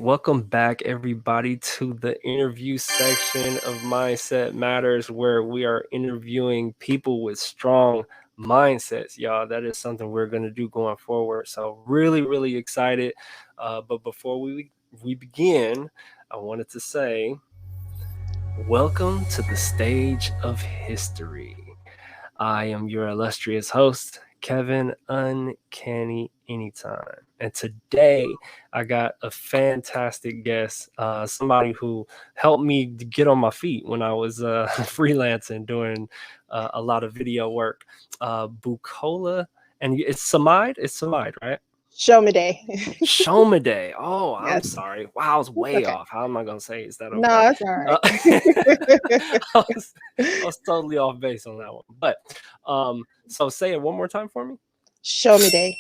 welcome back everybody to the interview section of Mindset Matters, where we are interviewing people with strong mindsets. Y'all, that is something we're going to do going forward. So really excited. But before we begin, I wanted to say welcome to the stage of history. I am your illustrious host, Kevin Uncanny Anytime. And today I got a fantastic guest, somebody who helped me to get on my feet when I was freelancing, doing a lot of video work. Bukola, and it's Somide? It's Somide, right? Somide. Somide. Oh, I'm Yes, sorry. Wow, I was it's way okay. off. How am I going to say? Is that okay? No, it's all Uh, right. I was totally off base on that one. But so say it one more time for me. Somide.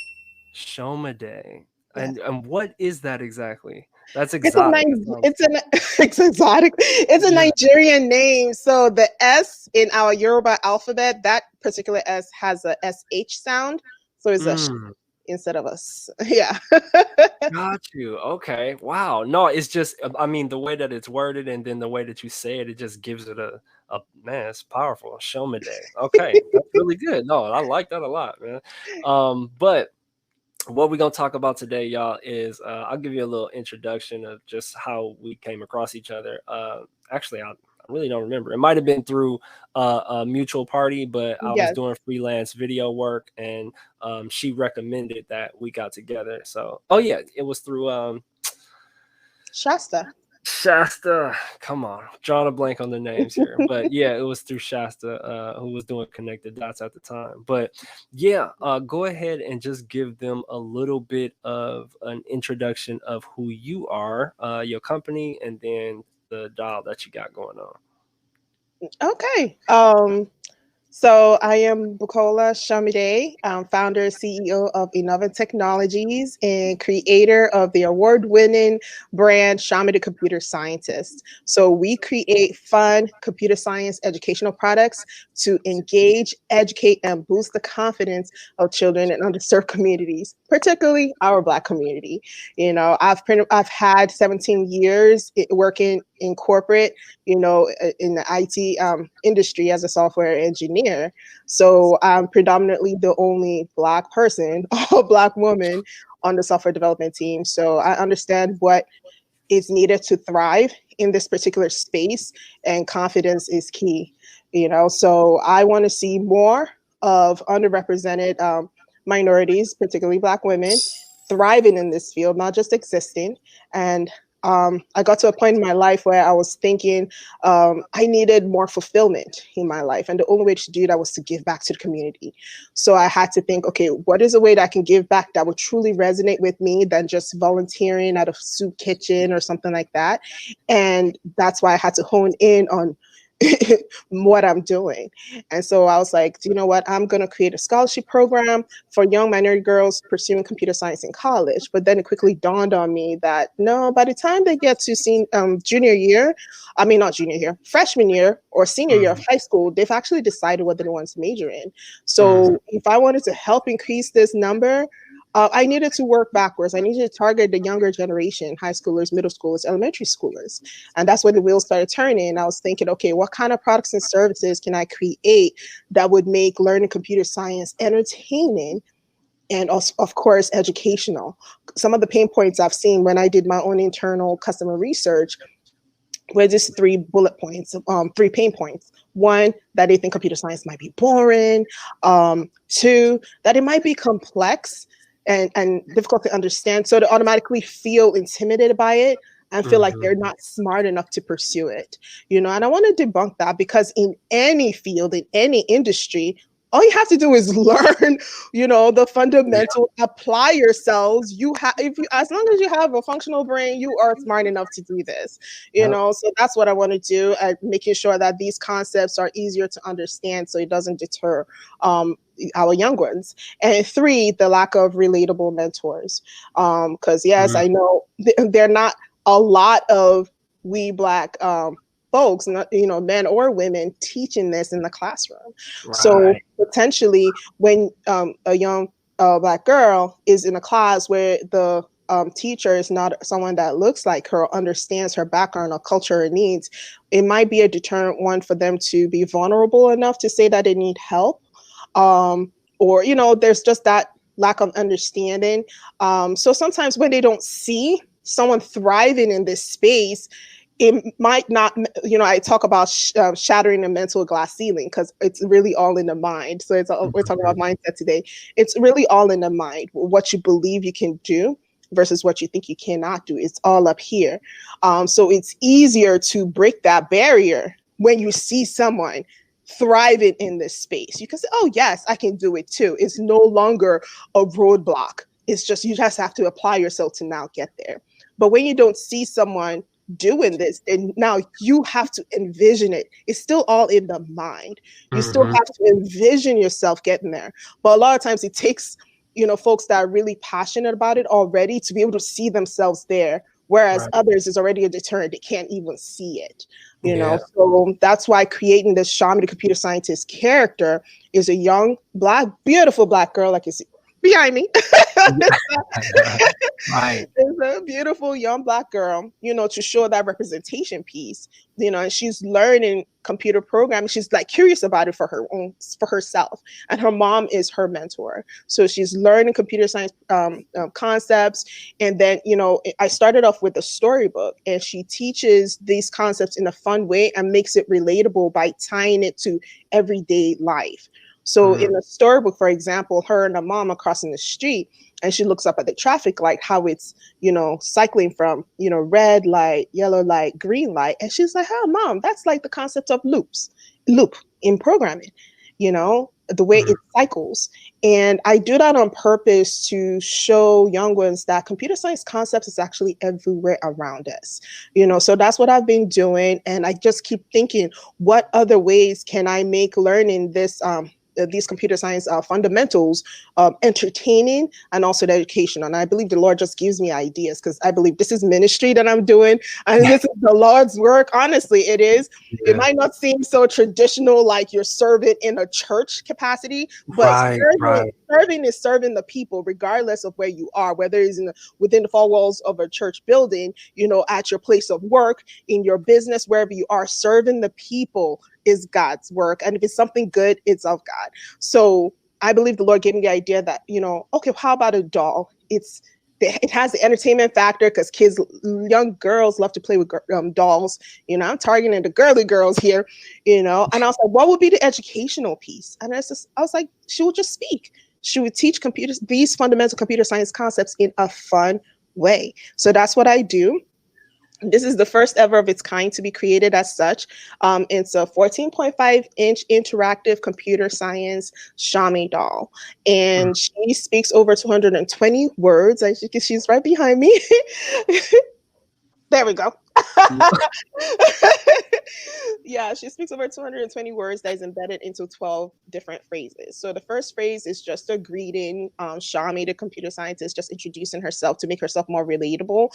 Shomade. Yes. And what is that exactly? That's It's a exotic. It sounds it's an it's exotic. It's a yeah. Nigerian name. So the S in our Yoruba alphabet, that particular S has a SH sound. So it's a sh Mm, instead of us. Yeah. got you. Okay. Wow. No, it's just I mean the way that it's worded and then the way that you say it, it just gives it a man, it's powerful. Shomade. Okay. That's really good. No, I like that a lot, man. But what we're going to talk about today, y'all, is I'll give you a little introduction of just how we came across each other. Actually, I really don't remember. It might have been through a mutual party, but I was Yes. doing freelance video work, and she recommended that we got together. So, oh yeah, it was through Shasta. Shasta. Come on, drawing a blank on the names here, but yeah, it was through Shasta, who was doing connected dots at the time. But yeah, go ahead and just give them a little bit of an introduction of who you are, your company, and then the dial that you got going on. Okay. So I am Bukola Somide, founder, CEO of Innovant Technologies, and creator of the award-winning brand Somide Computer Scientist. So we create fun computer science educational products to engage, educate, and boost the confidence of children in underserved communities, particularly our Black community. I've had 17 years working in corporate, in the IT industry as a software engineer. So I'm predominantly the only Black person or Black woman on the software development team. So I understand what is needed to thrive in this particular space, and confidence is key. So I want to see more of underrepresented minorities, particularly Black women, thriving in this field, not just existing. And I got to a point in my life where I was thinking I needed more fulfillment in my life. And the only way to do that was to give back to the community. So I had to think, okay, what is a way that I can give back that would truly resonate with me than just volunteering at a soup kitchen or something like that? And that's why I had to hone in on what I'm doing. And so I was like, do you know what? I'm going to create a scholarship program for young minority girls pursuing computer science in college. But then it quickly dawned on me that no, by the time they get to junior year, not junior year, freshman year or senior year of Mhm, high school, they've actually decided what they want to major in. mhm, So if I wanted to help increase this number, I needed to work backwards. I needed to target the younger generation, high schoolers, middle schoolers, elementary schoolers. And that's when the wheels started turning. I was thinking, okay, what kind of products and services can I create that would make learning computer science entertaining and also, of course, educational? Some of the pain points I've seen when I did my own internal customer research were just three bullet points, three pain points. One, that they think computer science might be boring. Two, that it might be complex and difficult to understand. So they automatically feel intimidated by it and feel like they're mhm. not smart enough to pursue it. And I want to debunk that, because in any field, in any industry, all you have to do is learn, the Yeah. fundamental, apply yourselves. As long as you have a functional brain, you are smart enough to do this. Yep. So that's what I want to do, making sure that these concepts are easier to understand so it doesn't deter our young ones. And three, the lack of relatable mentors. Because yes, Mhm. I know they're not a lot of we Black folks, not, men or women, teaching this in the classroom. So Right. potentially when a young Black girl is in a class where the teacher is not someone that looks like her, understands her background or culture or needs, it might be a deterrent one for them to be vulnerable enough to say that they need help. Um, or, there's just that lack of understanding. So sometimes when they don't see someone thriving in this space, it might not, I talk about shattering the mental glass ceiling, because it's really all in the mind. So we're talking about Mhm. mindset today. It's really all in the mind. What you believe you can do versus what you think you cannot do. It's all up here. So it's easier to break that barrier when you see someone thriving in this space. You can say, oh, yes, I can do it too. It's no longer a roadblock. It's just, you just have to apply yourself to now get there. But when you don't see someone doing this, and now you have to envision it. It's still all in the mind. You still Mhm. have to envision yourself getting there. But a lot of times it takes, folks that are really passionate about it already to be able to see themselves there. Whereas Right. others is already a deterrent. They can't even see it. Yeah. So that's why creating this Shami, the computer scientist character, is a young, black, beautiful black girl, like you see behind me. Right. Is a beautiful young black girl, to show that representation piece, and she's learning computer programming. She's like curious about it for herself. And her mom is her mentor. So she's learning computer science concepts. And then, I started off with a storybook, and she teaches these concepts in a fun way and makes it relatable by tying it to everyday life. So Mm. in the storybook, for example, her and her mom are crossing the street, and she looks up at the traffic light, how it's, cycling from, red light, yellow light, green light. And she's like, oh, mom, that's like the concept of loop in programming, the way Mm. it cycles. And I do that on purpose to show young ones that computer science concepts is actually everywhere around us, so that's what I've been doing. And I just keep thinking, what other ways can I make learning these computer science fundamentals entertaining and also the education. And I believe the Lord just gives me ideas, because I believe this is ministry that I'm doing, and this is the Lord's work. Honestly, it is. It Yeah. might not seem so traditional, like you're serving in a church capacity, but Right. serving, Right. serving is serving the people, regardless of where you are, whether it's within the four walls of a church building, at your place of work, in your business, wherever you are. Serving the people is God's work. And if it's something good, it's of God. So I believe the Lord gave me the idea that, okay, how about a doll? It has the entertainment factor, because kids, young girls love to play with dolls. I'm targeting the girly girls here, and I was like, what would be the educational piece? And I was like, she would just speak. She would teach these fundamental computer science concepts in a fun way. So that's what I do. This is the first ever of its kind to be created as such. It's a 14.5-inch interactive computer science Shami doll. Mm. And she speaks over 220 words. As you can, she's right behind me. There we go. Yeah, she speaks over 220 words that is embedded into 12 different phrases. So the first phrase is just a greeting. Shami, the computer scientist, just introducing herself to make herself more relatable.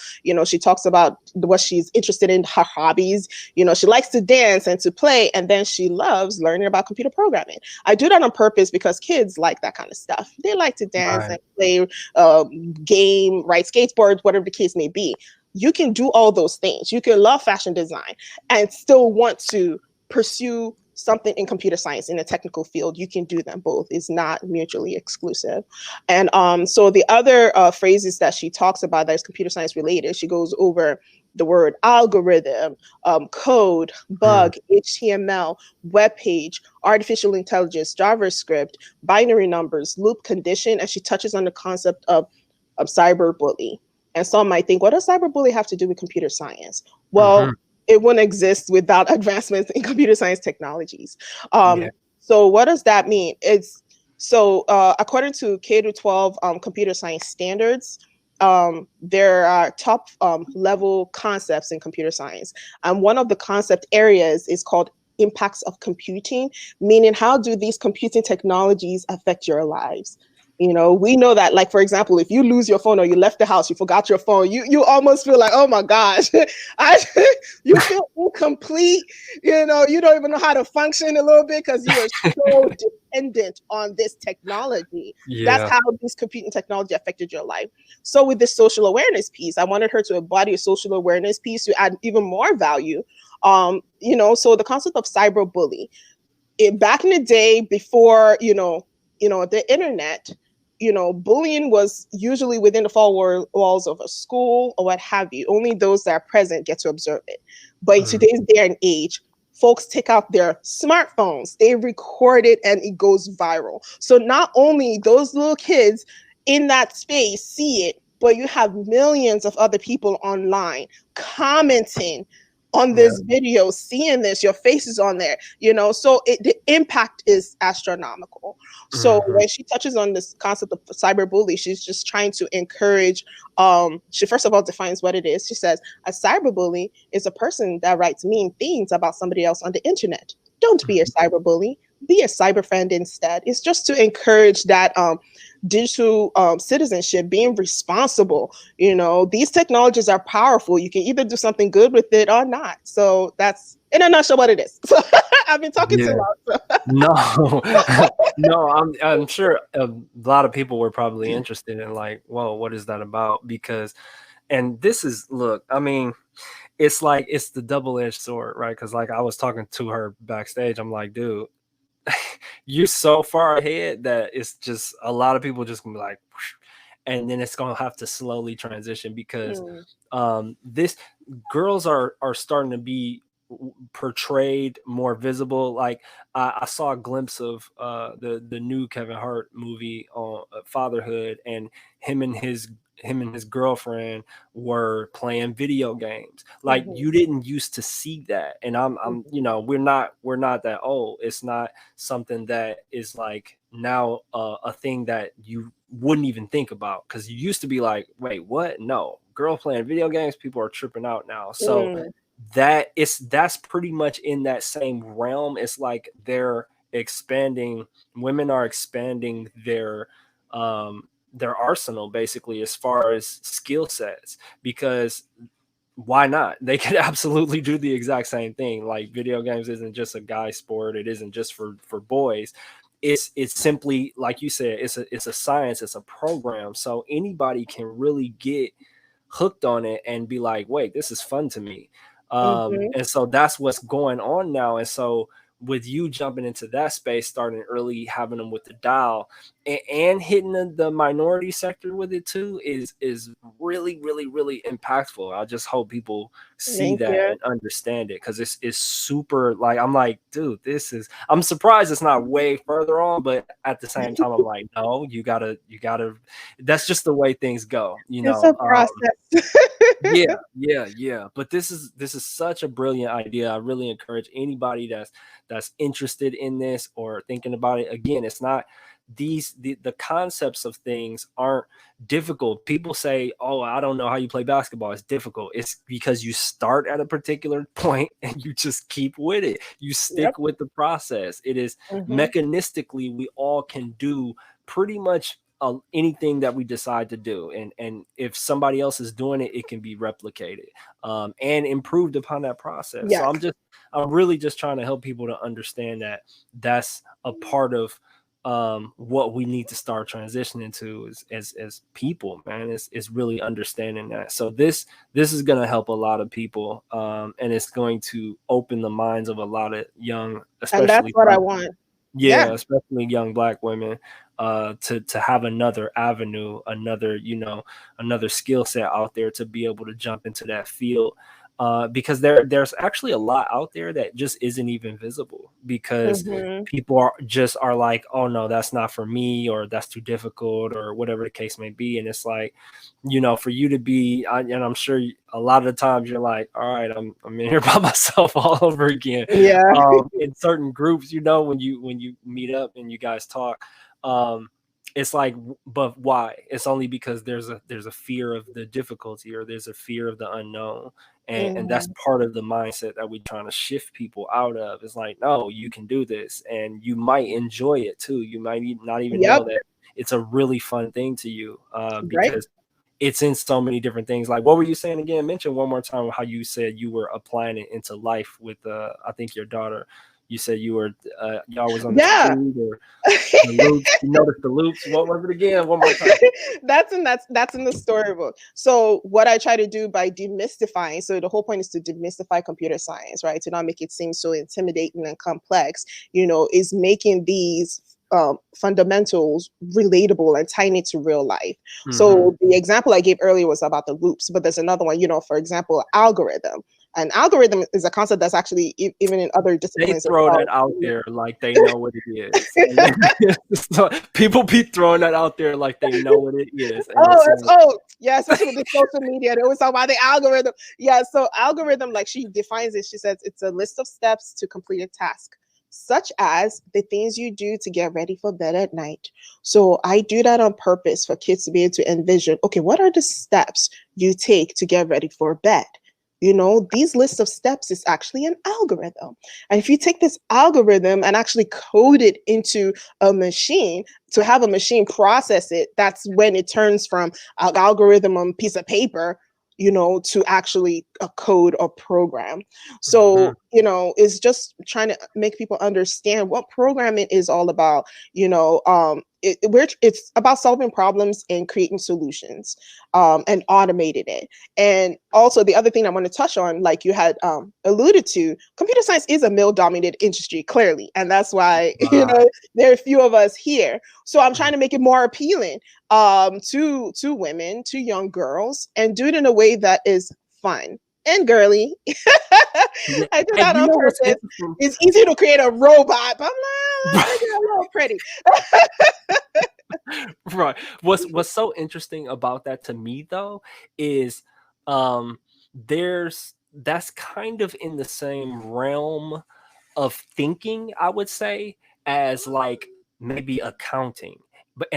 She talks about what she's interested in, her hobbies. She likes to dance and to play, and then she loves learning about computer programming. I do that on purpose because kids like that kind of stuff. They like to dance Right. and play, game, ride skateboards, whatever the case may be. You can do all those things. You can love fashion design and still want to pursue something in computer science in a technical field. You can do them both. It's not mutually exclusive. And so the other phrases that she talks about that is computer science related, she goes over the word algorithm, code, Mm. bug, HTML, web page, artificial intelligence, JavaScript, binary numbers, loop condition, and she touches on the concept of cyberbully. And some might think, what does cyberbully have to do with computer science? Mhm. Well, it wouldn't exist without advancements in computer science technologies. Yeah. So what does that mean? According to K to 12 computer science standards, there are top level concepts in computer science. And one of the concept areas is called impacts of computing, meaning how do these computing technologies affect your lives? We know that, like, for example, if you lose your phone or you left the house, you forgot your phone, you almost feel like, oh my gosh, I, you feel complete, you don't even know how to function a little bit because you are so dependent on this technology. That's Yeah. how this computing technology affected your life. So with this social awareness piece, I wanted her to embody a social awareness piece to add even more value. So the concept of cyberbully, back in the day before the internet, bullying was usually within the walls of a school or what have you. Only those that are present get to observe it. But in Mhm. today's day and age, folks take out their smartphones, they record it, and it goes viral. So not only those little kids in that space see it, but you have millions of other people online commenting on Yeah. this video, seeing this, your face is on there, so the impact is astronomical. So Mhm. when she touches on this concept of cyberbully, she's just trying to encourage. She first of all defines what it is. She says a cyberbully is a person that writes mean things about somebody else on the internet. Don't be a cyberbully, be a cyber friend instead. It's just to encourage that digital citizenship, being responsible. These technologies are powerful. You can either do something good with it or not. So that's in a nutshell what it is. So I've been talking too Yeah. long. So. No, no, I'm sure a lot of people were probably interested in like, whoa, what is that about? Because, and this is, look, I mean, it's like it's the double-edged sword, right? Because like I was talking to her backstage, I'm like, dude, you're so far ahead that it's just a lot of people just gonna be like, and then it's gonna have to slowly transition because Mm, this girls are starting to be portrayed more visible. Like I saw a glimpse of the new Kevin Hart movie on fatherhood, and him and his him and his girlfriend were playing video games. Like mhm, you didn't used to see that, and I'm mhm, we're not that old. It's not something that is like now a thing that you wouldn't even think about, because you used to be like, wait, what? No, girl playing video games, people are tripping out now. So mm, that's pretty much in that same realm. It's like they're expanding, women are expanding their arsenal basically as far as skill sets, because why not? They could absolutely do the exact same thing. Like video games isn't just a guy sport. It isn't just for boys. It's simply like you said. It's a science. It's a program. So anybody can really get hooked on it and be like, wait, this is fun to me. mhm, And so that's what's going on now. And so with you jumping into that space, starting early, having them with the dial, and hitting the minority sector with it too, is really, really, really impactful. I just hope people see thank that you. and understand it, because it's super, like, I'm like, dude, I'm surprised it's not way further on, but at the same time I'm like, no, you gotta, that's just the way things go, you It's know. a process. Yeah. But this is such a brilliant idea. I really encourage anybody that's interested in this or thinking about it. Again, it's not the concepts of things aren't difficult. People say, "Oh, I don't know how you play basketball. It's difficult." It's because you start at a particular point and you just keep with it. You Yep. stick with the process. It is Mhm, mechanistically, we all can do pretty much anything that we decide to do, and if somebody else is doing it, it can be replicated and improved upon that process. So yes. I'm really just trying to help people to understand that that's a part of what we need to start transitioning to as people, man. Is really understanding that. So this is going to help a lot of people, and it's going to open the minds of a lot of young, And that's especially what I black, want. Yeah. yeah, especially young black women, to have another avenue, another skill set out there to be able to jump into that field. Because there's actually a lot out there that just isn't even visible, because Mhm. people are like, oh no, that's not for me, or that's too difficult, or whatever the case may be. And it's like, for you to be, and I'm sure a lot of the times you're like, all right, I'm in here by myself all over again, Yeah. in certain groups, when you meet up and you guys talk, um, it's like, but why? It's only because there's a fear of the difficulty, or there's a fear of the unknown, and that's Mhm. part of the mindset that we're trying to shift people out of. It's like, no, you can do this, and you might enjoy it too. You might not even Yep. know that it's a really fun thing to you, Right. because it's in so many different things. Like, what were you saying again? Mention one more time how you said you were applying it into life with, I think your daughter. You said you were, y'all was on the Yeah. street or the loops. You noticed the loops. What was it again? One more time. That's in the storybook. So what I try to do by demystifying, so the whole point is to demystify computer science, right? To not make it seem so intimidating and complex, is making these fundamentals relatable and tying it to real life. Mm-hmm. So the example I gave earlier was about the loops, but there's another one, for example, algorithm. An algorithm is a concept that's actually even in other They disciplines as throw well. that out there like they know what it is. And then, so people be throwing that out there like they know what it is. And it's like, Yeah, especially with the social media, they always talk about the algorithm. Yeah, so algorithm, like she defines it, she says it's a list of steps to complete a task, such as the things you do to get ready for bed at night. So I do that on purpose for kids to be able to envision, okay, what are the steps you take to get ready for bed? These lists of steps is actually an algorithm. And if you take this algorithm and actually code it into a machine, to have a machine process it, that's when it turns from an algorithm on a piece of paper, to actually a code or program. mm-hmm. So, it's just trying to make people understand what programming is all about. It's about solving problems and creating solutions, and automated it. And also the other thing I want to touch on, like you had alluded to, computer science is a male-dominated industry, clearly, and that's why Right. there are a few of us here. So I'm trying to make it more appealing to women, to young girls, and do it in a way that is fun and girly. Yeah. I do And that you on know what's purpose. interesting? It's easy to create a robot, but I'm like, let's make it a little pretty. Right. What's so interesting about that to me though is there's that's kind of in the same realm of thinking, I would say, as like maybe accounting. But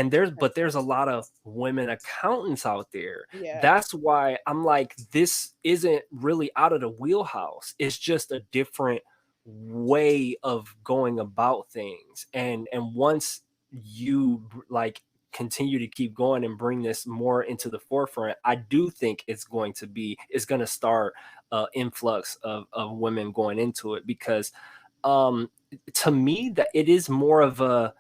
there's a lot of women accountants out there. Yeah. That's why I'm like, this isn't really out of the wheelhouse. It's just a different way of going about things. And once you like continue to keep going and bring this more into the forefront, I do think it's going to start influx of women going into it, because um to me that it's more of a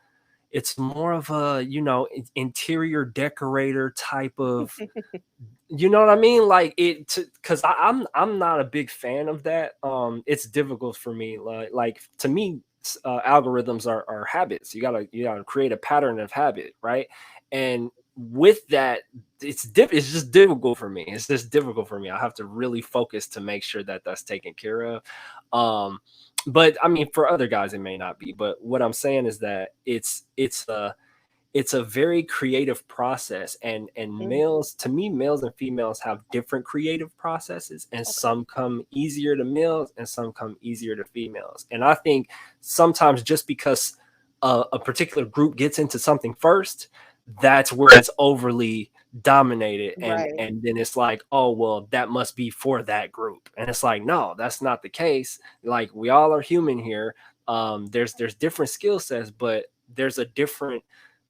interior decorator type of, you know what I mean? Like because I'm not a big fan of that. It's difficult for me. Like to me, algorithms are habits. You gotta create a pattern of habit, right? And with that, it's just difficult for me. It's just difficult for me. I have to really focus to make sure that that's taken care of. But I mean, for other guys, it may not be. But what I'm saying is that it's a very creative process, and Mhm. males and females have different creative processes, and Okay. some come easier to males and some come easier to females. And I think sometimes just because a particular group gets into something first, that's where it's overly dominated, and Right. and then it's like, oh well, that must be for that group, and it's like, no, that's not the case. Like, we all are human here. There's different skill sets, but there's a different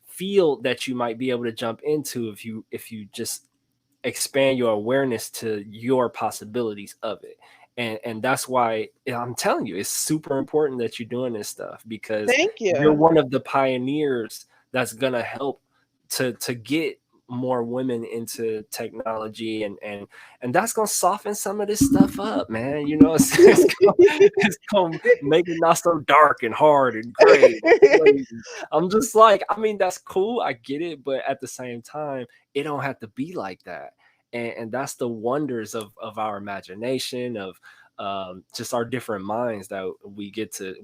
field that you might be able to jump into if you just expand your awareness to your possibilities of it. And that's why I'm telling you, it's super important that you're doing this stuff, because Thank you're you. one of the pioneers that's gonna help to get more women into technology, and that's gonna soften some of this stuff up, man. It's gonna make it not so dark and hard and gray. I'm just like, I mean, that's cool, I get it, but at the same time, it don't have to be like that. And that's the wonders of our imagination, of just our different minds that we get to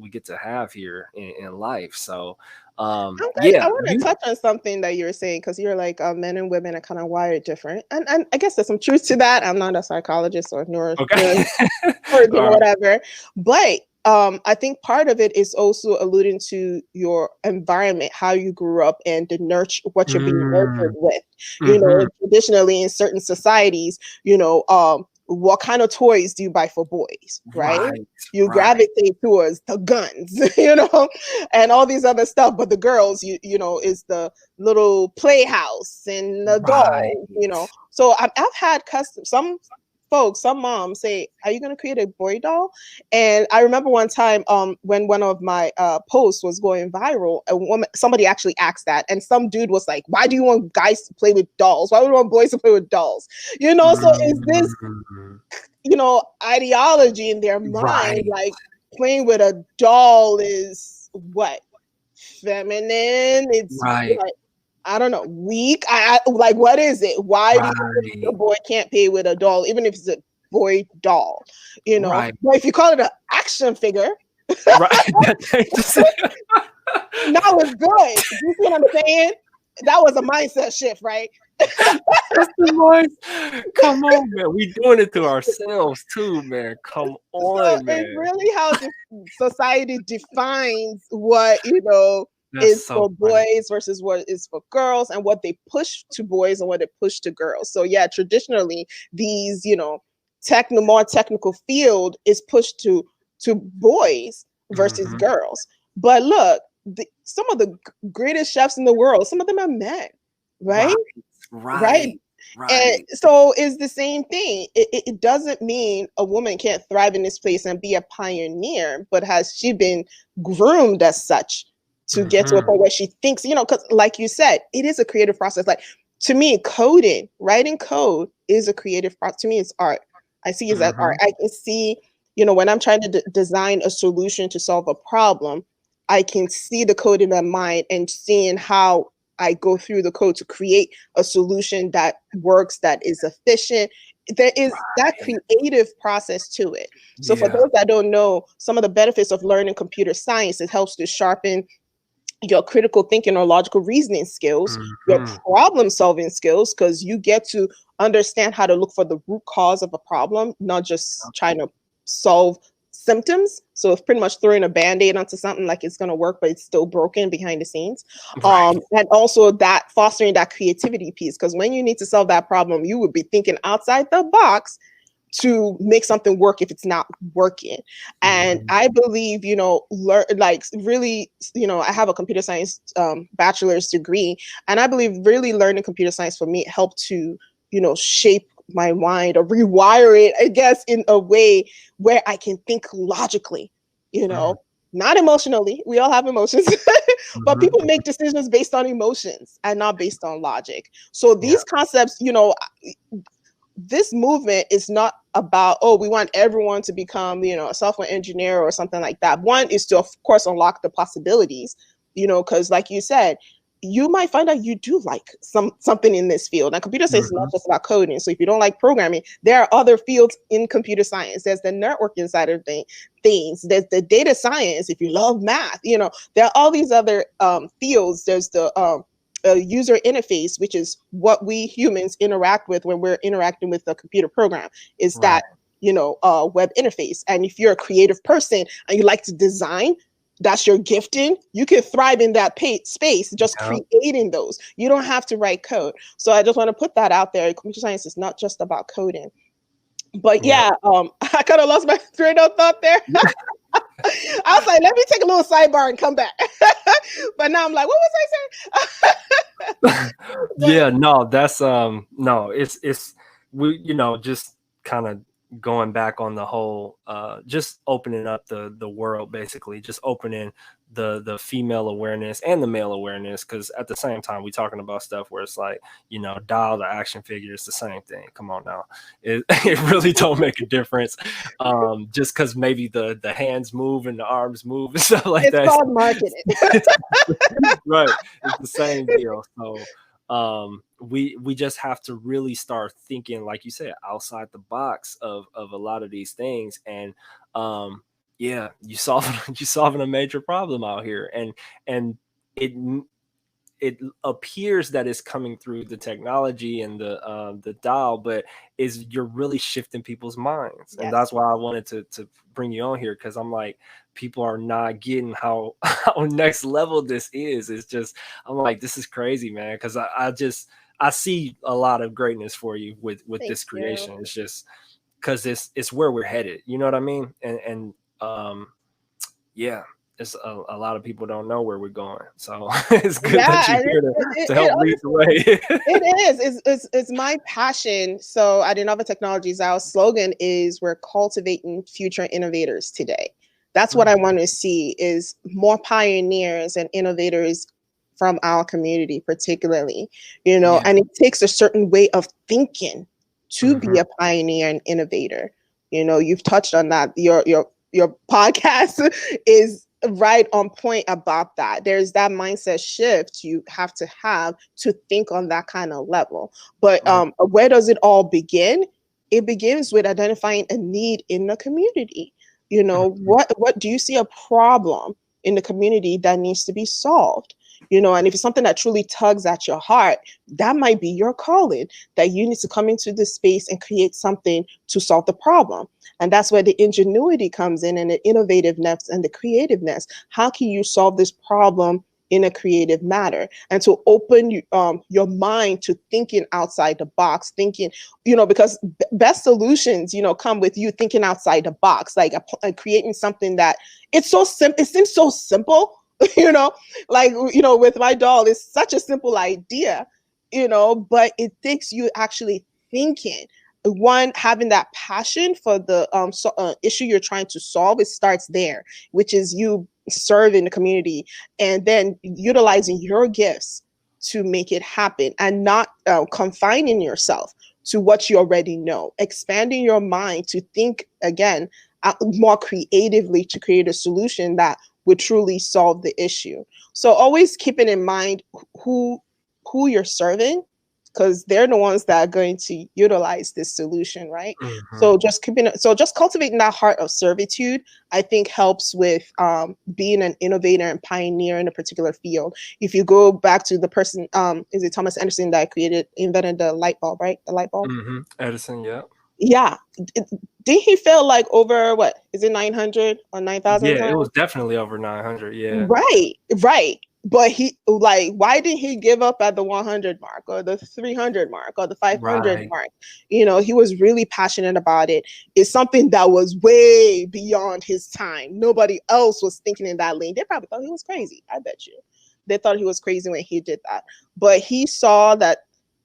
have here in life. So Okay, yeah, I want to you touch on something that you're saying, because you're like, men and women are kind of wired different, and I guess there's some truth to that. I'm not a psychologist or okay. surgeon All or right. whatever, but I think part of it is also alluding to your environment, how you grew up, and the nurture what you're being nurtured Mm, with. hmm. Traditionally in certain societies, what kind of toys do you buy for boys, right? Right. You Right. gravitate towards the guns, and all these other stuff. But the girls, is the little playhouse and the Right. doll. So I've had some folks, some moms say, "Are you going to create a boy doll?" And I remember one time, when one of my posts was going viral, somebody actually asked that, and some dude was like, "Why do you want guys to play with dolls? Why would you want boys to play with dolls?" So is this, Mm, ideology in their mind, right. like playing with a doll is what? Feminine? It's Right. what? I don't know, weak. I like, what is it? Why do you think a Right. boy can't play with a doll, even if it's a boy doll? Right. But if you call it an action figure, Right. That's interesting. now it's good. Do you see what I'm saying? That was a mindset shift, right? That's the voice. Come on, man. We doing it to ourselves too, man. Come So on, it's man. really how society defines what That's is so for funny. boys versus what is for girls, and what they push to boys and what they push to girls. So yeah, traditionally these more technical field is pushed to boys versus Mhm. girls. But look, some of the greatest chefs in the world, some of them are men, right? Right. Right. Right. And Right. so it's the same thing. It doesn't mean a woman can't thrive in this place and be a pioneer, but has she been groomed as such to get to a Mhm. point where she thinks, because like you said, it is a creative process. Like, to me, writing code is a creative process. To me, it's art. I see it as art. Mhm. I can see, when I'm trying to design a solution to solve a problem, I can see the code in my mind and seeing how I go through the code to create a solution that works, that is efficient. There is that Right. creative process to it. So for Yeah. those that don't know, some of the benefits of learning computer science, it helps to sharpen your critical thinking or logical reasoning skills, your Mhm. problem solving skills, because you get to understand how to look for the root cause of a problem, not just trying to solve symptoms. So it's pretty much throwing a band-aid onto something like it's going to work, but it's still broken behind the scenes. Right. And also that fostering that creativity piece, because when you need to solve that problem, you would be thinking outside the box to make something work if it's not working. And Mhm. I believe, learn, like, really, I have a computer science bachelor's degree, and I believe really learning computer science for me helped to, shape my mind or rewire it, I guess, in a way where I can think logically, you Mhm. know, not emotionally. We all have emotions, but Mhm. people make decisions based on emotions and not based on logic. So Yeah. these concepts, this movement is not about, oh, we want everyone to become a software engineer or something like that. One is to, of course, unlock the possibilities, because like you said, you might find out you do like something in this field. Now, computer science is not Mhm. just about coding. So if you don't like programming, there are other fields in computer science. There's the networking side of things. There's the data science. If you love math, there are all these other fields. There's the a user interface, which is what we humans interact with when we're interacting with a computer program, is Right. that web interface. And if you're a creative person and you like to design, that's your gifting, you can thrive in that space just Yeah. creating those. You don't have to write code. So I just want to put that out there. Computer science is not just about coding. But Yeah. yeah, I kind of lost my train of thought there. I was like, let me take a little sidebar and come back. But now I'm like, what was I saying? Yeah, But no, that's no, it's we, just kind of going back on the whole just opening up the world, basically just opening the female awareness and the male awareness, because at the same time we talking about stuff where it's like, dial the action figure, it's the same thing. Come on now, it really don't make a difference, just because maybe the hands move and the arms move and stuff like it's that. called marketing. Right, it's the same deal. So we just have to really start thinking, like you said, outside the box of a lot of these things. And yeah, you solving you solving a major problem out here. And it it appears that it's coming through the technology and the dial, but is you're really shifting people's minds. And Yes. that's why I wanted to bring you on here, because I'm like, people are not getting how how next level this is. It's just, I'm like, this is crazy, man, because I see a lot of greatness for you with Thank this you. creation. It's just, because it's where we're headed. You know what I mean? And um, yeah, it's a lot of people don't know where we're going. So it's good that Yeah, you're and here to help lead the honestly, way. it is. It's my passion. So at Inventor Technologies, our slogan is we're cultivating future innovators today. That's what Mm, I want to see is more pioneers and innovators from our community, particularly, yeah. and it takes a certain way of thinking to be Hmm. a pioneer and innovator. You've touched on that. Your podcast is right on point about that. There's that mindset shift you have to think on that kind of level. But Right. where does it all begin? It begins with identifying a need in the community. Mhm. What do you see a problem in the community that needs to be solved? And if it's something that truly tugs at your heart, that might be your calling, that you need to come into this space and create something to solve the problem. And that's where the ingenuity comes in, and the innovativeness and the creativeness. How can you solve this problem in a creative manner? And to open your mind to thinking outside the box, thinking, because best solutions, come with you thinking outside the box, like creating something that it's so simple. It seems so simple, you know, like, with my doll, it's such a simple idea, but it takes you actually thinking. One, having that passion for the issue you're trying to solve. It starts there, which is you serving the community, and then utilizing your gifts to make it happen, and not confining yourself to what you already know, expanding your mind to think again more creatively, to create a solution that would truly solve the issue. So always keeping in mind who who you're serving, because they're the ones that are going to utilize this solution, right? Mhm. So just cultivating that heart of servitude, I think, helps with being an innovator and pioneer in a particular field. If you go back to the person, is it Thomas Anderson that invented the light bulb, right? The light bulb. Mhm. Edison, yeah. Yeah. Did he fail like over, what is it, 900 or 9,000 Yeah, it times? was definitely over 900, yeah. Right, right. But he, like, why didn't he give up at the 100 mark or the 300 mark or the 500 Right. mark? He was really passionate about it. It's something that was way beyond his time. Nobody else was thinking in that lane. They probably thought he was crazy. I bet you. They thought he was crazy when he did that. But he saw that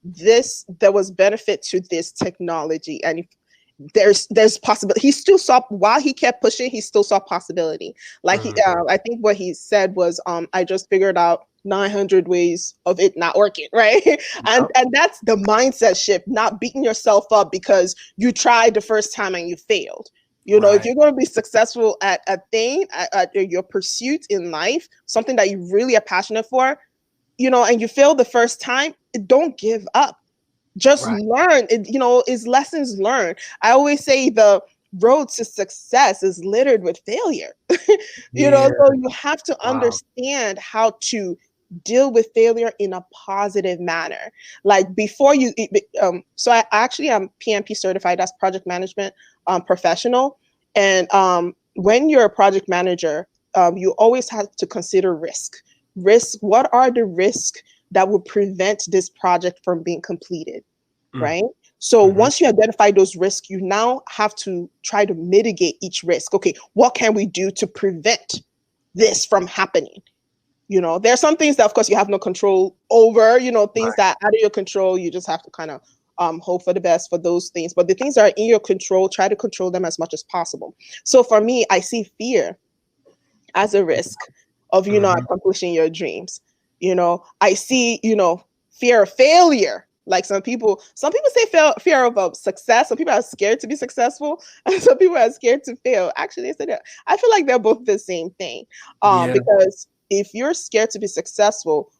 there was benefit to this technology, and there's possibility. He still saw, while he kept pushing, he still saw possibility. Like Mhm. I think what he said was, I just figured out 900 ways of it not working, right? and Yep. and that's the mindset shift, not beating yourself up because you tried the first time and you failed. If Right. you're going to be successful at a thing, at your pursuit in life, something that you really are passionate for, and you fail the first time, don't give up. Just Right. learn. Is lessons learned. I always say the road to success is littered with failure. Yeah. So you have to Wow. understand how to deal with failure in a positive manner. Like, before you so I actually am PMP certified as project management professional. And when you're a project manager, you always have to consider risk. What are the risks that would prevent this project from being completed, Mm. right? So Mhm. once you identify those risks, you now have to try to mitigate each risk. Okay, what can we do to prevent this from happening? There are some things that, of course, you have no control over, things Right. that are out of your control. You just have to kind of hope for the best for those things. But the things that are in your control, try to control them as much as possible. So for me, I see fear as a risk of Mhm. accomplishing your dreams. I see fear of failure. Like, some people say fear of success. Some people are scared to be successful, and some people are scared to fail. Actually, they said that. I feel like they're both the same thing, Yeah. because if you're scared to be successful,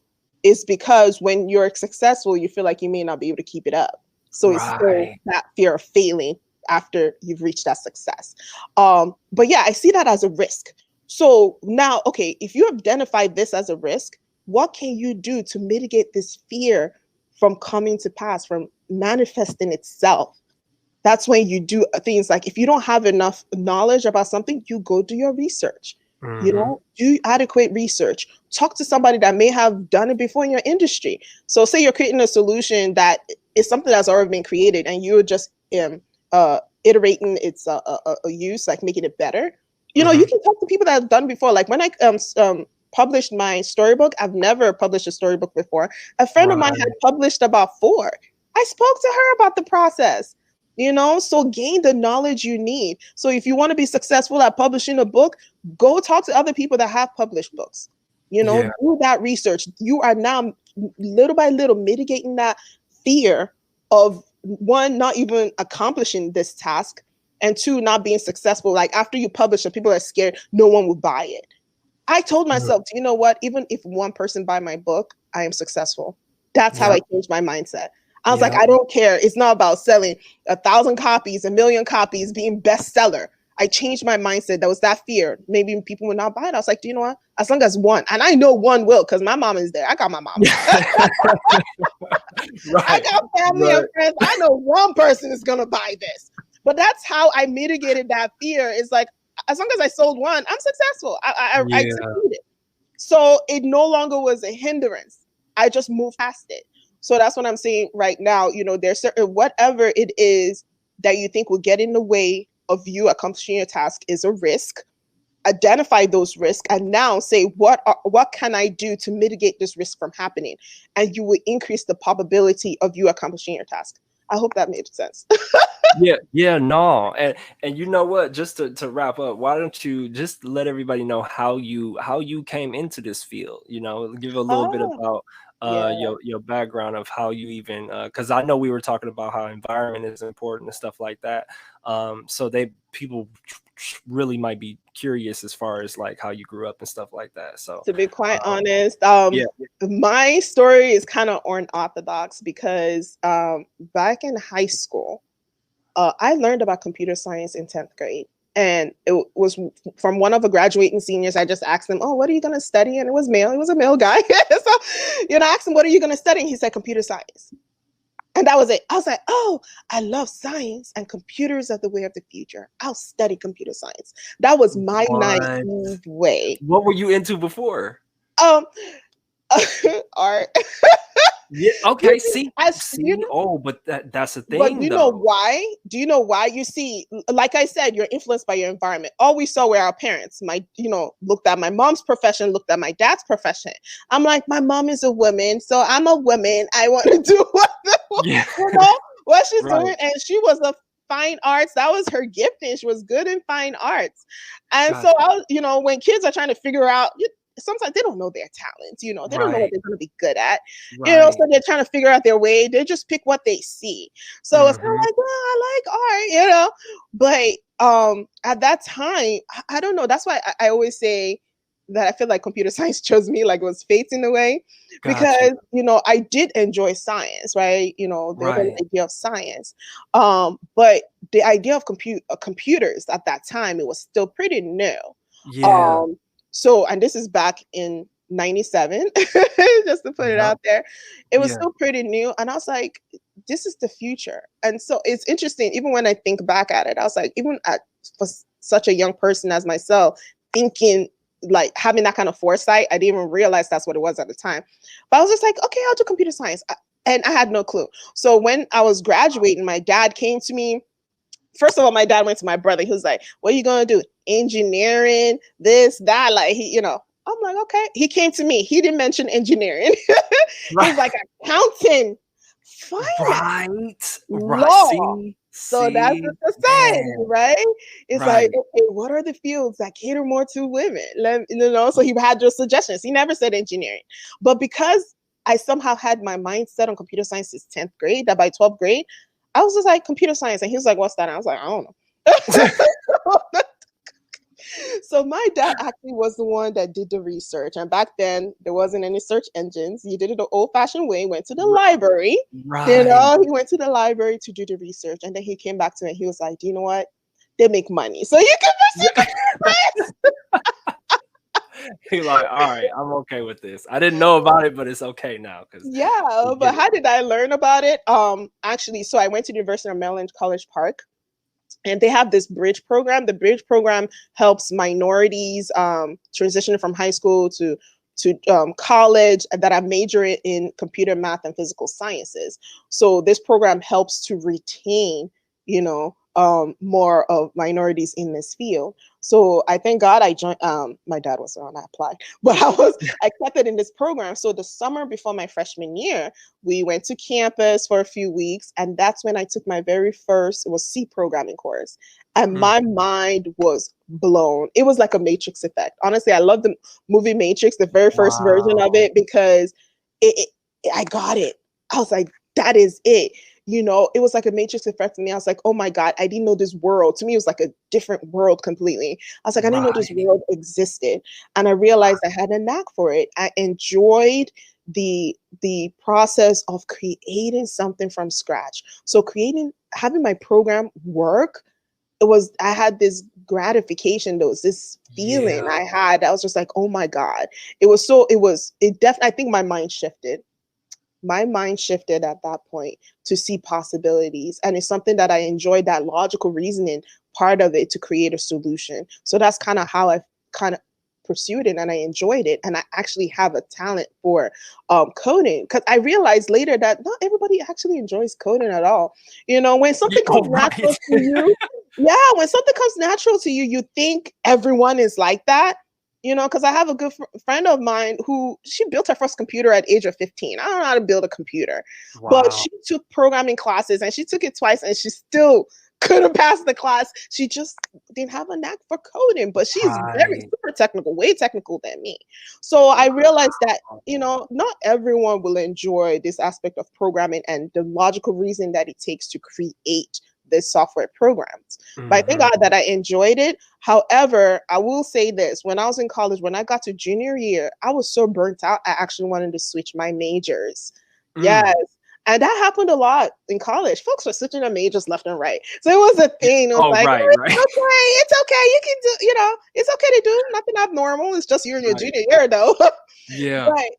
it's because when you're successful, you feel like you may not be able to keep it up. So it's still Right. that fear of failing after you've reached that success. But yeah, I see that as a risk. So now, okay, if you identify this as a risk, what can you do to mitigate this fear from coming to pass, from manifesting itself? That's when you do things like, if you don't have enough knowledge about something, you go do your research. Mhm. Do adequate research. Talk to somebody that may have done it before in your industry. So, say you're creating a solution that is something that's already been created, and you're just iterating its a use, like making it better. You know, you Hmm. can talk to people that have done before. Like when I published my storybook, I've never published a storybook before. A friend of mine had Right. published about four. I spoke to her about the process. You know, so gain the knowledge you need. So if you want to be successful at publishing a book, go talk to other people that have published books. You know, Yeah. do that research. You are now little by little mitigating that fear of one, not even accomplishing this task, and two, not being successful. Like after you publish and people are scared, no one will buy it. I told Mm. myself, you know what? Even if one person buy my book, I am successful. That's how I Yep. changed my mindset. I was like, Yep. I don't care. It's not about selling 1,000 copies, 1,000,000 copies, being bestseller. I changed my mindset. That was that fear. Maybe people would not buy it. I was like, do you know what? As long as one, and I know one will, because my mom is there. I got my mama. I Right. got family and Right. friends. I know one person is gonna buy this. But that's how I mitigated that fear. It's like as long as I sold one, I'm successful. I Yeah. succeeded. So it no longer was a hindrance. I just moved past it. So that's what I'm saying right now. You know, there's certain whatever it is that you think will get in the way of you accomplishing your task is a risk. Identify those risks and now say what can I do to mitigate this risk from happening, and you will increase the probability of you accomplishing your task. I hope that made sense. Yeah, yeah, no, and you know what? Just to wrap up, why don't you just let everybody know how you came into this field? You know, give a little bit Oh, about yeah. your background of how you even because I know we were talking about how environment is important and stuff like that. So they people really might be curious as far as like how you grew up and stuff like that. So To be quite um, honest, yeah, my story is kind of unorthodox because back in high school, I learned about computer science in 10th grade. And it was from one of the graduating seniors. I just asked him, oh, what are you going to study? And it was male. He was a male guy. So, you know, I asked him, what are you going to study? And he said, computer science. And that was it. I was like, oh, I love science and computers are the way of the future. I'll study computer science. That was my what naive way. what were you into before? Um, art. Yeah, okay, see, As you see, oh, but that's the But thing you know though. why? Do you know why? You see, like I said, you're influenced by your environment. All we saw were our parents. Looked at my mom's profession, looked at my dad's profession. I'm like, my mom is a woman, so I'm a woman. I want to do Yeah, what she's right, doing, and she was a fine arts. That was her gifting. She was good in fine arts, and so gotcha. when kids are trying to figure out. Sometimes they don't know their talents, they don't know what Right, they're going to be good at, right. so they're trying to figure out their way. They just pick what they see. So it's kind of Mhm. like, well, I like art, but at that time, I don't know. That's why I always say that I feel like computer science chose me, like it was fate in a way, Gotcha. because I did enjoy science, right? The whole Right. idea of science, but the idea of computers at that time, it was still pretty new. Yeah. Um, and this is back in 97, just to put it Yep. out there. It was Yeah. still pretty new. And I was like, this is the future. And so it's interesting, even when I think back at it, I was like, for such a young person as myself, thinking like having that kind of foresight, I didn't even realize that's what it was at the time. But I was just like, okay, I'll do computer science. And I had no clue. So when I was graduating, my dad came to me. First of all, my dad went to my brother. He was like, what are you going to do? Engineering, this, that. Like, I'm like, okay. He came to me. He didn't mention engineering. He was Right. like, accounting, finance, Right. Right. law. See? So that's See? the society, Man. right? It's like, Right. okay, what are the fields that cater more to women? So he had just suggestions. He never said engineering. But because I somehow had my mindset on computer science since 10th grade, that by 12th grade, I was just like, computer science. And he was like, what's that? And I was like, I don't know. So my dad actually was the one that did the research. And back then, there wasn't any search engines. You did it the old-fashioned way, went to the R library. right. He went to the library to do the research. And then he came back to me and he was like, do you know what? They make money. So you can pursue Yeah. computer He like, "All right, I'm okay with this. I didn't know about it, but it's okay now because Yeah, we but get it." how did I learn about it? Actually, so I went to the University of Maryland, College Park, and they have this bridge program. The bridge program helps minorities transition from high school to college that are majoring in computer, math, and physical sciences. So this program helps to retain, more of minorities in this field. So I thank God I joined. My dad was on, I applied, but I was accepted in this program. So the summer before my freshman year, we went to campus for a few weeks, and that's when I took my very first, it was C programming course, and Mm. my mind was blown. It was like a Matrix effect. Honestly, I love the movie Matrix, the very first version of Wow. it, because I got it. I was like, that is it. It was like a Matrix effect for me. I was like, oh my God, I didn't know this world. To me, it was like a different world completely. I was like, I didn't know this Right. world existed. And I realized I had a knack for it. I enjoyed the process of creating something from scratch. So having my program work, I had this gratification, there was this feeling Yeah. I had. I was just like, oh my God. I think my mind shifted at that point to see possibilities, and it's something that I enjoyed, that logical reasoning part of it, to create a solution. So that's kind of how I kind of pursued it, and I enjoyed it, and I actually have a talent for coding, because I realized later that not everybody actually enjoys coding at all. When Yeah. something comes Oh, right. natural to you, yeah, when something comes natural to you, you think everyone is like that. Because I have a good friend of mine who, she built her first computer at age of 15. I don't know how to build a computer, but Wow. she took programming classes, and she took it twice, and she still couldn't pass the class. She just didn't have a knack for coding, but she's very Right. super technical, way technical than me. So I realized that, Wow. not everyone will enjoy this aspect of programming and the logical reason that it takes to create the software programs. But I thank Mhm. God that I enjoyed it. However, I will say this: when I was in college, when I got to junior year, I was so burnt out, I actually wanted to switch my majors. Yes. Mm. And that happened a lot in college. Folks were switching their majors left and right. So it was a Yeah. thing. It was Oh, like, right, oh, right. it's okay. You can do, it's okay to do nothing abnormal. It's just you're in your Right. junior year, though. Yeah. Right,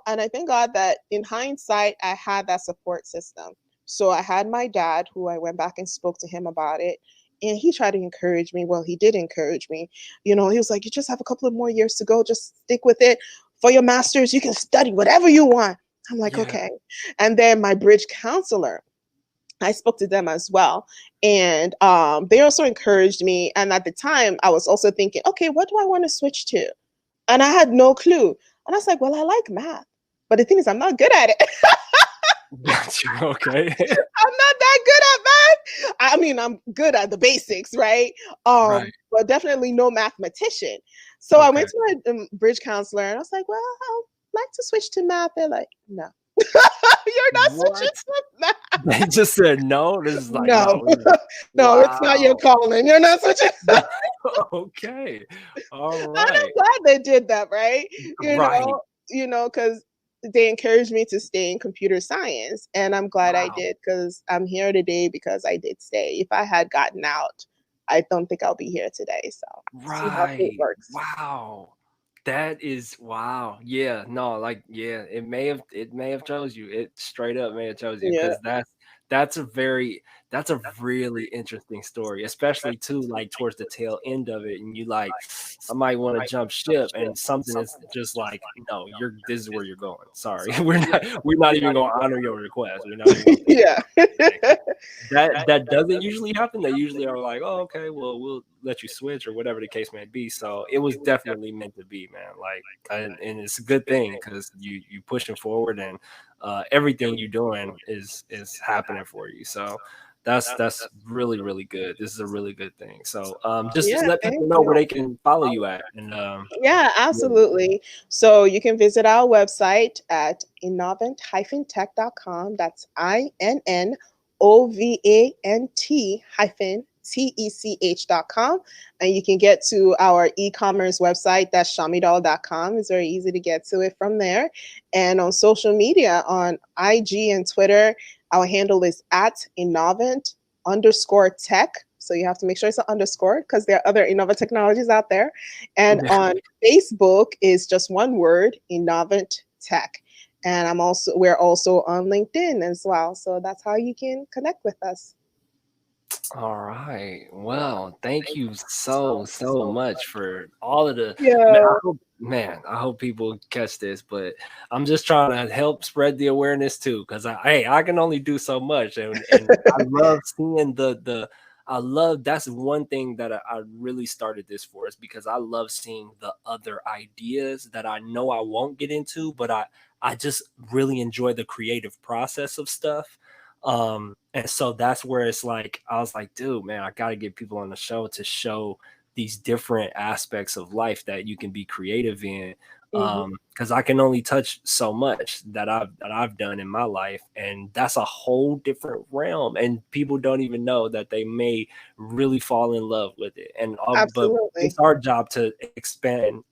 and I thank God that in hindsight, I had that support system. So I had my dad, who I went back and spoke to him about it, and he tried to encourage me. Well, he did encourage me. He was like, "You just have a couple of more years to go. Just stick with it. For your master's, you can study whatever you want." I'm like, Yeah. "Okay." And then my bridge counselor, I spoke to them as well. And they also encouraged me. And at the time, I was also thinking, okay, what do I want to switch to? And I had no clue. And I was like, well, I like math. But the thing is, I'm not good at it. Gotcha. Okay. I'm not that good at math. I mean, I'm good at the basics, right? Right. But definitely no mathematician. So I Okay. went to my bridge counselor, and I was like, well, I'd like to switch to math. They're like, no, you're not switching What? to math. They just said no? This is like, No, no. no, it's not your Wow. calling. You're not switching. Okay. All And right. I'm glad they did that, right? You Right. know, because they encouraged me to stay in computer science, and I'm glad I Wow. did, because I'm here today because I did stay. If I had gotten out, I don't think I'll be here today. So see how it Right. works. Wow. That is wow. Yeah, no, like, yeah, it may have chose you. It straight up may have chose you Yeah, because that's a really interesting story, especially too like towards the tail end of it, and you like, I might want to jump ship, and something is just like, no, this is where you're going. Sorry, we're not even gonna honor your request. We're not even gonna take yeah, it. That doesn't usually happen. They usually are like, "Oh, okay, well, we'll let you switch," or whatever the case may be. So it was definitely meant to be, man. Like, and it's a good thing because you pushing forward, and everything you're doing is happening for you. So that's really really good. This is a really good thing. So just yeah. let people Thank know where you. they can follow you at, and Yeah, yeah. absolutely. So you can visit our website at innovant-tech.com. That's INNOVANT-TECH.com. And you can get to our e-commerce website, that's shamidal.com. It's very easy to get to it from there. And on social media, on IG and Twitter, our handle is at innovant_tech. So you have to make sure it's an underscore, because there are other Innova technologies out there. And on Facebook is just one word, Innovant Tech. And we're also on LinkedIn as well. So that's how you can connect with us. All right. Well, thank you so much for all of the Yeah. I hope people catch this, but I'm just trying to help spread the awareness too, because I can only do so much, and I love seeing the I love, that's one thing that I really started this for, is because I love seeing the other ideas that I know I won't get into, but I just really enjoy the creative process of stuff. And so that's where it's like, I was like, dude, man, I got to get people on the show to show these different aspects of life that you can be creative in. Mhm. Because I can only touch so much that I've done in my life, and that's a whole different realm. And people don't even know that they may really fall in love with it. And but Absolutely. it's our job to expand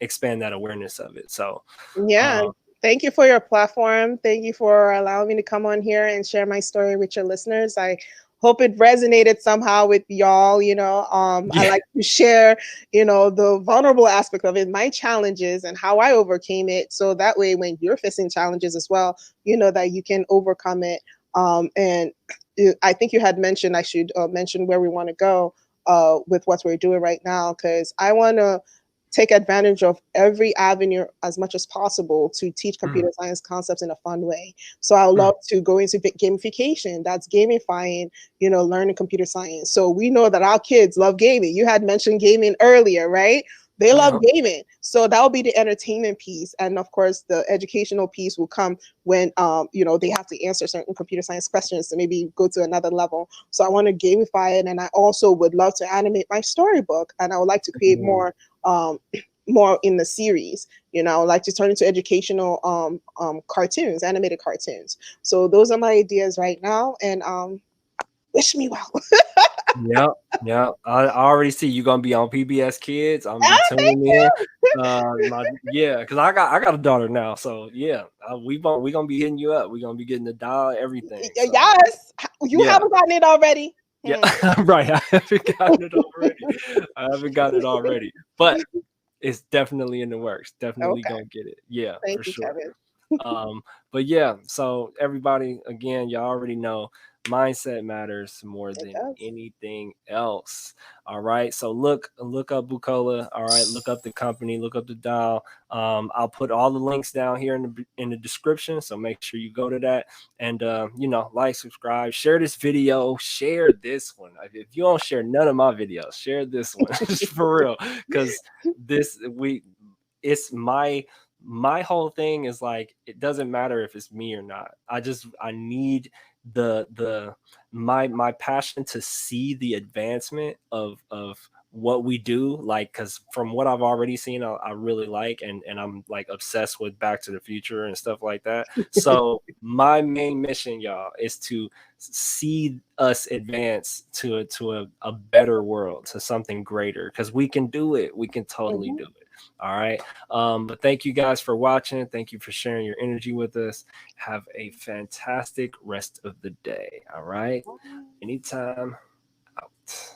that awareness of it. So, Yeah. um, Thank you for your platform. Thank you for allowing me to come on here and share my story with your listeners. I hope it resonated somehow with y'all. I yeah, like to share, the vulnerable aspect of it, my challenges and how I overcame it. So that way, when you're facing challenges as well, you know that you can overcome it. And I think you had mentioned I should mention where we want to go with what we're doing right now, because I want to take advantage of every avenue as much as possible to teach mm, computer science concepts in a fun way. So I would mm, love to go into gamification. That's gamifying, learning computer science. So we know that our kids love gaming. You had mentioned gaming earlier, right? They love yeah, gaming. So that will be the entertainment piece. And of course, the educational piece will come when, they have to answer certain computer science questions to maybe go to another level. So I want to gamify it. And I also would love to animate my storybook. And I would like to create mm, um, more in the series. I would like to turn into educational cartoons, animated cartoons. So those are my ideas right now, and wish me well. yeah, yeah. I already see you gonna be on PBS Kids. I'm gonna be Ah, thank tuning in. Yeah, because I got a daughter now, so yeah, we gonna be hitting you up. We gonna be getting the dial, everything. you. So Yes, you yeah, haven't gotten it already. yeah, Hmm. right. I haven't gotten it already. I haven't gotten it already, but it's definitely in the works. Definitely Okay, gonna get it. Yeah, thank for you, sure. Kevin. But yeah, so everybody, again, y'all already know mindset matters more It than does. anything else. All right. So look up Bukola. All right, look up the company, look up the dial. I'll put all the links down here in the description. So make sure you go to that and like, subscribe, share this video, share this one. If you don't share none of my videos, share this one for real. Because this we it's my whole thing is like, it doesn't matter if it's me or not. I need the my passion to see the advancement of what we do, like, because from what I've already seen, I really like, and I'm like obsessed with Back to the Future and stuff like that. So my main mission, y'all, is to see us advance to a better world, to something greater, because we can do it. We can totally Mhm. do it. All right. But thank you guys for watching. Thank you for sharing your energy with us. Have a fantastic rest of the day. All right. Anytime. Out.